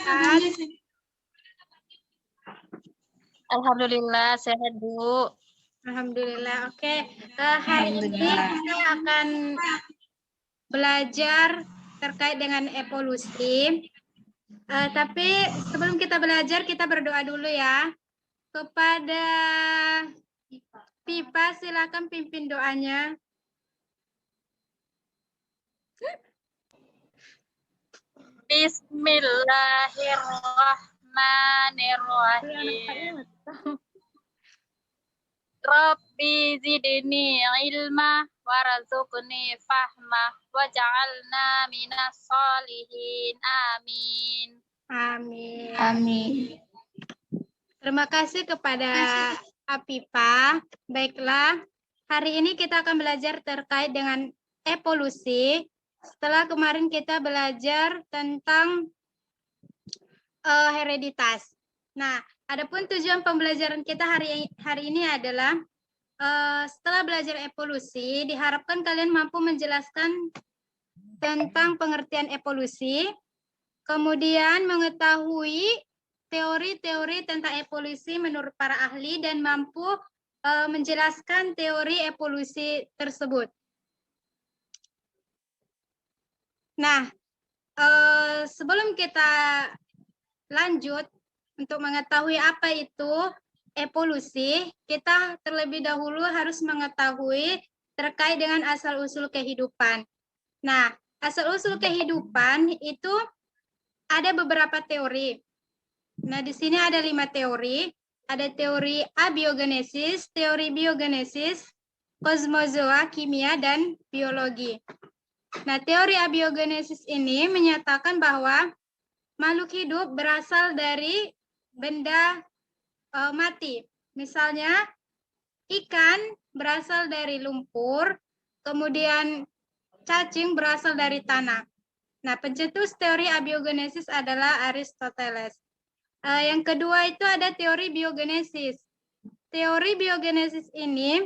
sehat? Alhamdulillah sehat, Bu. Alhamdulillah. Oke. Hari ini kita akan belajar terkait dengan evolusi. Tapi sebelum kita belajar, kita berdoa dulu ya. Kepada Pipa, silakan pimpin doanya. Bismillahirrahmanirrahim. Rabbi zidni ilma warzuqni fahma waj'alna minas solihin. Amin. Amin. Amin. Terima kasih kepada Apipa. Baiklah, hari ini kita akan belajar terkait dengan evolusi. Setelah kemarin kita belajar tentang hereditas. Nah, adapun tujuan pembelajaran kita hari ini adalah setelah belajar evolusi, diharapkan kalian mampu menjelaskan tentang pengertian evolusi, kemudian mengetahui teori-teori tentang evolusi menurut para ahli dan mampu menjelaskan teori evolusi tersebut. Nah, sebelum kita lanjut untuk mengetahui apa itu evolusi, kita terlebih dahulu harus mengetahui terkait dengan asal-usul kehidupan. Nah, asal-usul kehidupan itu ada beberapa teori. Nah, di sini ada 5 teori. Ada teori abiogenesis, teori biogenesis, kosmozoa, kimia, dan biologi. Nah, teori abiogenesis ini menyatakan bahwa makhluk hidup berasal dari benda mati. Misalnya, ikan berasal dari lumpur, kemudian cacing berasal dari tanah. Nah, pencetus teori abiogenesis adalah Aristoteles. Yang kedua itu ada teori biogenesis. Teori biogenesis ini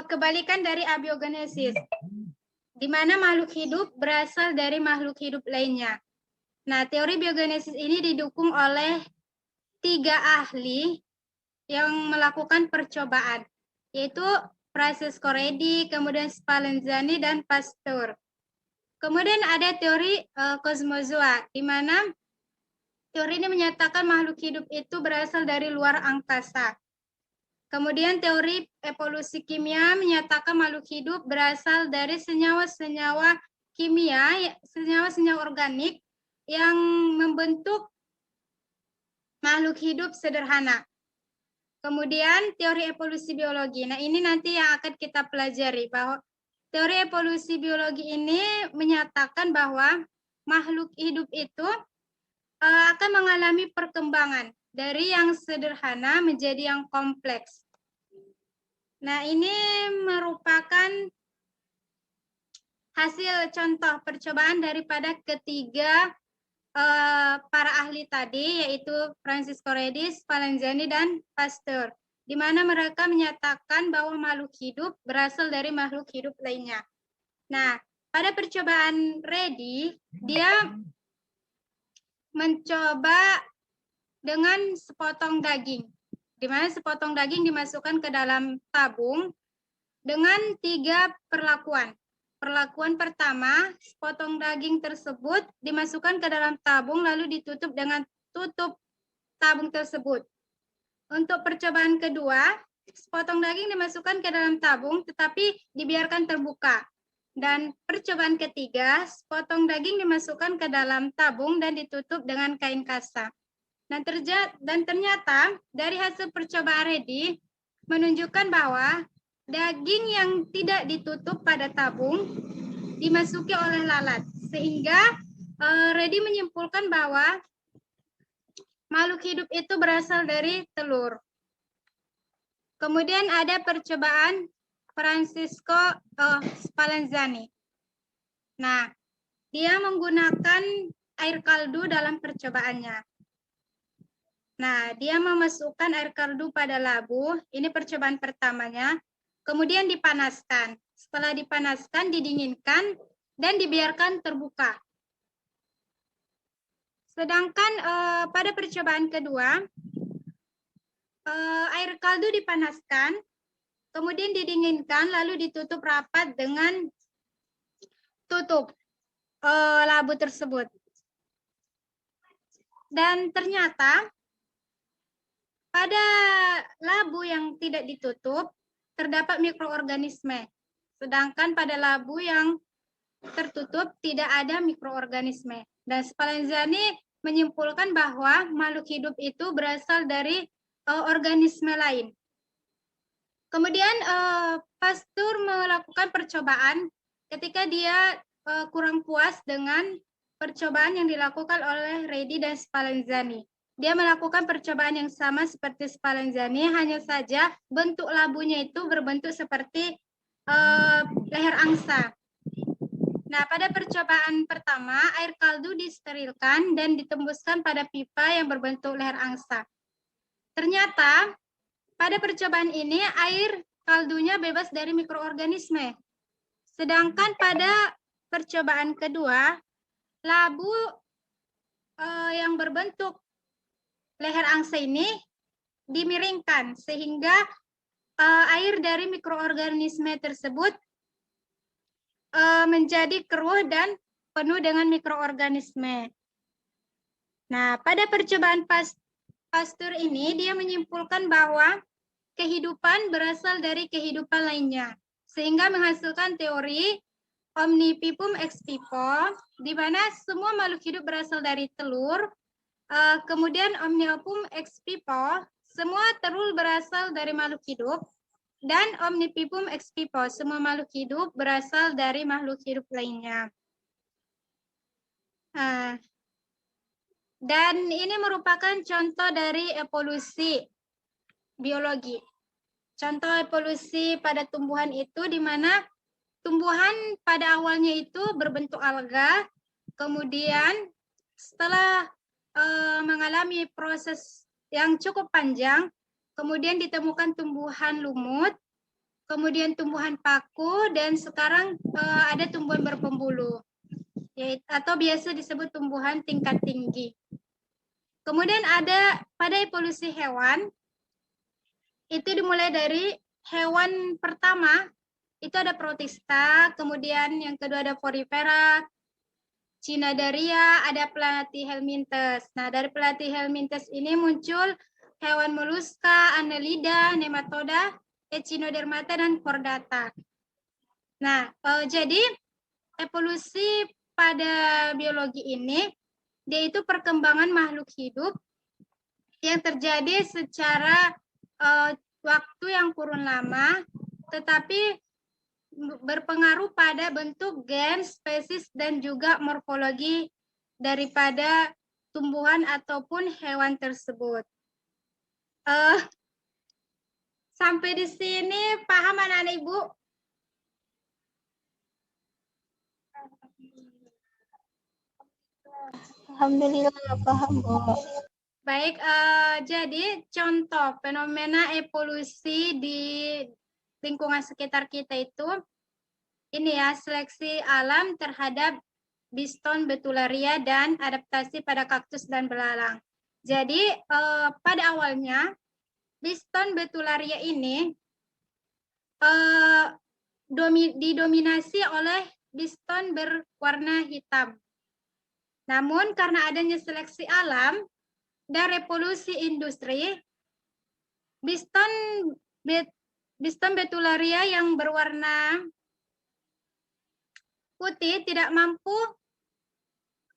kebalikan dari abiogenesis, di mana makhluk hidup berasal dari makhluk hidup lainnya. Nah, teori biogenesis ini didukung oleh 3 ahli yang melakukan percobaan, yaitu Francesco Redi, kemudian Spallanzani, dan Pasteur. Kemudian ada teori kosmozoa, di mana teori ini menyatakan makhluk hidup itu berasal dari luar angkasa. Kemudian teori evolusi kimia menyatakan makhluk hidup berasal dari senyawa-senyawa kimia, senyawa-senyawa organik yang membentuk makhluk hidup sederhana. Kemudian teori evolusi biologi. Nah, ini nanti yang akan kita pelajari, bahwa teori evolusi biologi ini menyatakan bahwa makhluk hidup itu akan mengalami perkembangan dari yang sederhana menjadi yang kompleks. Nah, ini merupakan hasil contoh percobaan daripada ketiga para ahli tadi, yaitu Francisco Redi, Spallanzani, dan Pasteur, di mana mereka menyatakan bahwa makhluk hidup berasal dari makhluk hidup lainnya. Nah, pada percobaan Redi, dia mencoba dengan sepotong daging, di mana sepotong daging dimasukkan ke dalam tabung dengan 3 perlakuan. Perlakuan pertama, sepotong daging tersebut dimasukkan ke dalam tabung lalu ditutup dengan tutup tabung tersebut. Untuk percobaan kedua, sepotong daging dimasukkan ke dalam tabung tetapi dibiarkan terbuka. Dan percobaan ketiga, sepotong daging dimasukkan ke dalam tabung dan ditutup dengan kain kasa. Dan ternyata dari hasil percobaan Redi menunjukkan bahwa daging yang tidak ditutup pada tabung dimasuki oleh lalat, sehingga Redi menyimpulkan bahwa makhluk hidup itu berasal dari telur. Kemudian ada percobaan Francisco Spallanzani. Nah, dia menggunakan air kaldu dalam percobaannya. Nah, dia memasukkan air kaldu pada labu, ini percobaan pertamanya, kemudian dipanaskan. Setelah dipanaskan, didinginkan, dan dibiarkan terbuka. Sedangkan pada percobaan kedua, air kaldu dipanaskan, kemudian didinginkan, lalu ditutup rapat dengan tutup labu tersebut. Dan ternyata pada labu yang tidak ditutup terdapat mikroorganisme. Sedangkan pada labu yang tertutup tidak ada mikroorganisme. Dan Spallanzani menyimpulkan bahwa makhluk hidup itu berasal dari organisme lain. Kemudian Pasteur melakukan percobaan ketika dia kurang puas dengan percobaan yang dilakukan oleh Redi dan Spallanzani. Dia melakukan percobaan yang sama seperti Spallanzani, hanya saja bentuk labunya itu berbentuk seperti leher angsa. Nah, pada percobaan pertama, air kaldu disterilkan dan ditembuskan pada pipa yang berbentuk leher angsa. Ternyata, pada percobaan ini, air kaldunya bebas dari mikroorganisme. Sedangkan pada percobaan kedua, labu yang berbentuk leher angsa ini dimiringkan, sehingga air dari mikroorganisme tersebut menjadi keruh dan penuh dengan mikroorganisme. Nah, pada percobaan Pasteur ini, dia menyimpulkan bahwa kehidupan berasal dari kehidupan lainnya, sehingga menghasilkan teori omnivivum ex vivo, di mana semua makhluk hidup berasal dari telur, kemudian omnivivum ex vivo, semua telur berasal dari makhluk hidup, dan omnivivum ex vivo, semua makhluk hidup berasal dari makhluk hidup lainnya. Dan ini merupakan contoh dari evolusi biologi. Contoh evolusi pada tumbuhan itu di mana tumbuhan pada awalnya itu berbentuk alga, kemudian setelah mengalami proses yang cukup panjang, kemudian ditemukan tumbuhan lumut, kemudian tumbuhan paku, dan sekarang ada tumbuhan berpembuluh, atau biasa disebut tumbuhan tingkat tinggi. Kemudian ada pada evolusi hewan, itu dimulai dari hewan pertama, itu ada protista, kemudian yang kedua ada porifera, Cnidaria, ada Platyhelminthes. Nah, dari Platyhelminthes ini muncul hewan moluska, annelida, nematoda, echinodermata, dan chordata. Nah, jadi evolusi pada biologi ini, dia itu perkembangan makhluk hidup yang terjadi secara waktu yang kurun lama, tetapi berpengaruh pada bentuk gen, spesies, dan juga morfologi daripada tumbuhan ataupun hewan tersebut. Sampai di sini paham anak-anak Ibu? Alhamdulillah paham, Bu. Baik, jadi contoh fenomena evolusi di lingkungan sekitar kita itu, ini ya, seleksi alam terhadap Biston betularia dan adaptasi pada kaktus dan belalang. Jadi pada awalnya Biston betularia ini didominasi oleh Biston berwarna hitam. Namun karena adanya seleksi alam dan revolusi industri, Biston betularia yang berwarna putih tidak mampu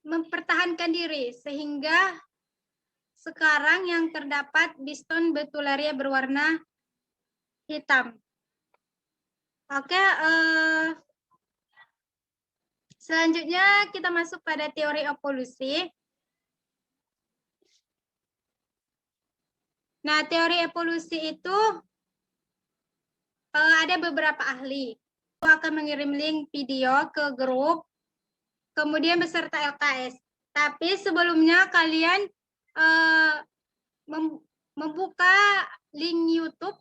mempertahankan diri, sehingga sekarang yang terdapat Biston betularia berwarna hitam. Oke, selanjutnya kita masuk pada teori evolusi. Nah, teori evolusi itu ada beberapa ahli. Aku akan mengirim link video ke grup, kemudian beserta LKS. Tapi sebelumnya kalian membuka link YouTube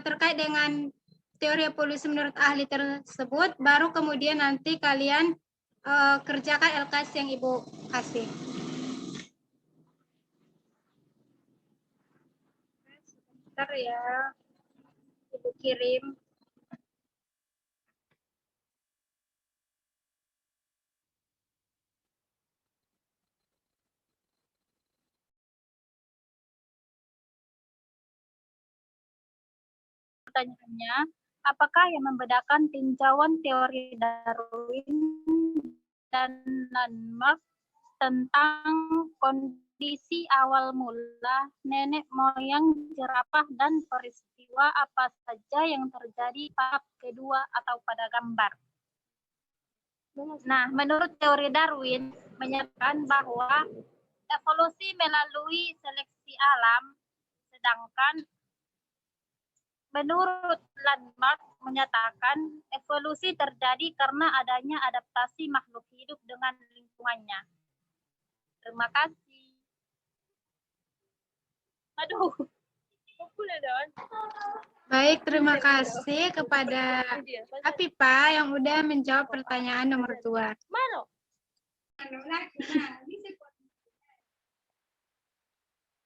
terkait dengan teori evolusi menurut ahli tersebut, baru kemudian nanti kalian kerjakan LKS yang Ibu kasih. Bentar ya, Ibu kirim. Pertanyaannya, apakah yang membedakan tinjauan teori Darwin dan landmark tentang kondisi awal mula nenek moyang jerapah dan peristiwa apa saja yang terjadi pada kedua atau pada gambar? Nah, menurut teori Darwin menyatakan bahwa evolusi melalui seleksi alam, sedangkan menurut landmark menyatakan evolusi terjadi karena adanya adaptasi makhluk hidup dengan lingkungannya. Terima kasih. Aduh. Baik, terima kasih kepada Apipa yang udah menjawab pertanyaan nomor 2.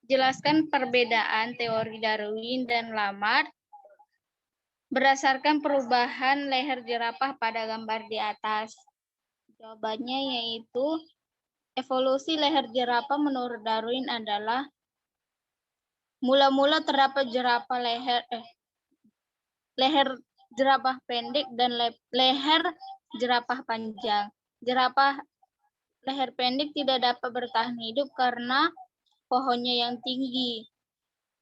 Jelaskan perbedaan teori Darwin dan Lamarck berdasarkan perubahan leher jerapah pada gambar di atas. Jawabannya yaitu evolusi leher jerapah menurut Darwin adalah mula-mula terdapat leher jerapah pendek dan leher jerapah panjang. Jerapah leher pendek tidak dapat bertahan hidup karena pohonnya yang tinggi.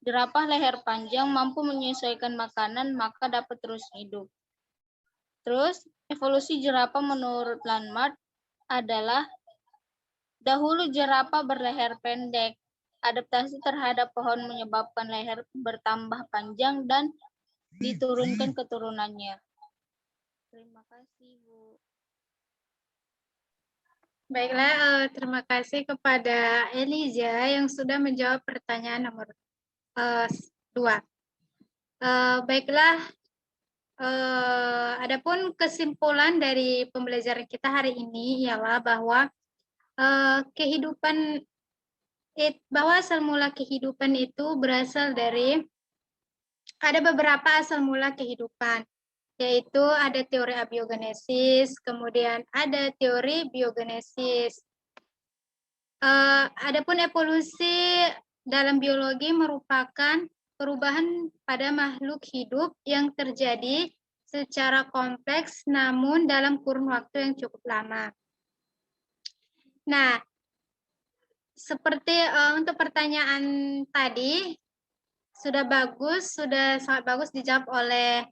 Jerapah leher panjang mampu menyesuaikan makanan, maka dapat terus hidup. Terus, evolusi jerapah menurut Landmark adalah dahulu jerapah berleher pendek. Adaptasi terhadap pohon menyebabkan leher bertambah panjang dan diturunkan keturunannya. Terima kasih, Bu. Baiklah, terima kasih kepada Eliza yang sudah menjawab pertanyaan nomor 2. Baiklah, adapun kesimpulan dari pembelajaran kita hari ini ialah bahwa bahwa asal mula kehidupan itu berasal dari ada beberapa asal mula kehidupan, yaitu ada teori abiogenesis, kemudian ada teori biogenesis. Adapun evolusi dalam biologi merupakan perubahan pada makhluk hidup yang terjadi secara kompleks namun dalam kurun waktu yang cukup lama. Nah, seperti untuk pertanyaan tadi sudah sangat bagus dijawab oleh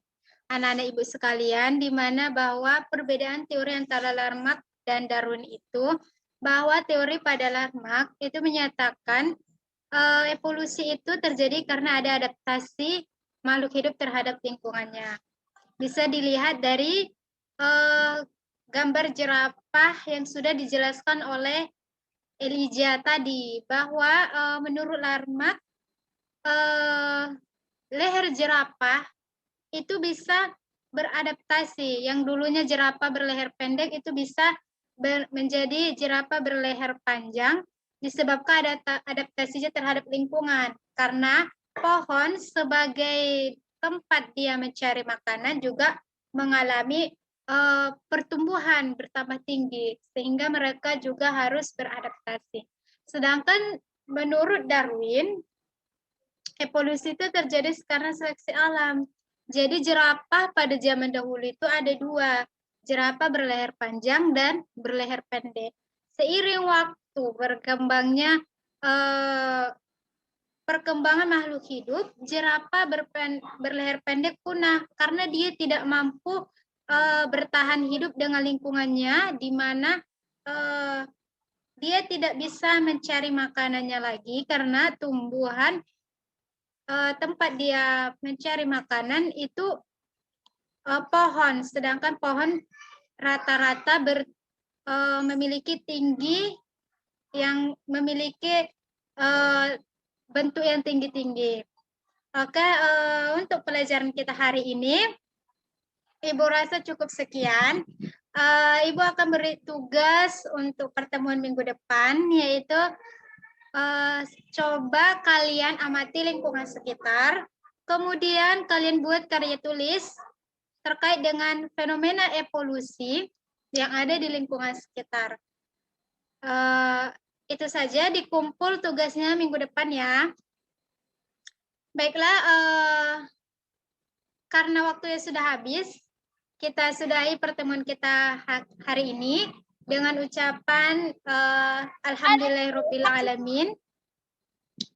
anak-anak ibu sekalian, di mana bahwa perbedaan teori antara Lamarck dan Darwin itu, bahwa teori pada Lamarck itu menyatakan evolusi itu terjadi karena ada adaptasi makhluk hidup terhadap lingkungannya. Bisa dilihat dari gambar jerapah yang sudah dijelaskan oleh Elijah tadi, bahwa menurut Lamarck leher jerapah itu bisa beradaptasi. Yang dulunya jerapah berleher pendek itu bisa menjadi jerapah berleher panjang disebabkan adaptasinya terhadap lingkungan. Karena pohon sebagai tempat dia mencari makanan juga mengalami pertumbuhan bertambah tinggi, sehingga mereka juga harus beradaptasi. Sedangkan menurut Darwin, evolusi itu terjadi karena seleksi alam. Jadi jerapah pada zaman dahulu itu ada 2, jerapah berleher panjang dan berleher pendek. Seiring waktu berkembangnya perkembangan makhluk hidup, jerapah berleher pendek punah karena dia tidak mampu bertahan hidup dengan lingkungannya, di mana dia tidak bisa mencari makanannya lagi karena tumbuhan tempat dia mencari makanan itu pohon, sedangkan pohon rata-rata memiliki tinggi yang memiliki bentuk yang tinggi-tinggi. Oke, untuk pelajaran kita hari ini, Ibu rasa cukup sekian. Ibu akan beri tugas untuk pertemuan minggu depan, yaitu coba kalian amati lingkungan sekitar, Kemudian kalian buat karya tulis terkait dengan fenomena evolusi yang ada di lingkungan sekitar. Itu saja, dikumpul tugasnya minggu depan ya. Baiklah, karena waktunya sudah habis, kita sudahi pertemuan kita hari ini dengan ucapan alhamdulillahirabbil alamin.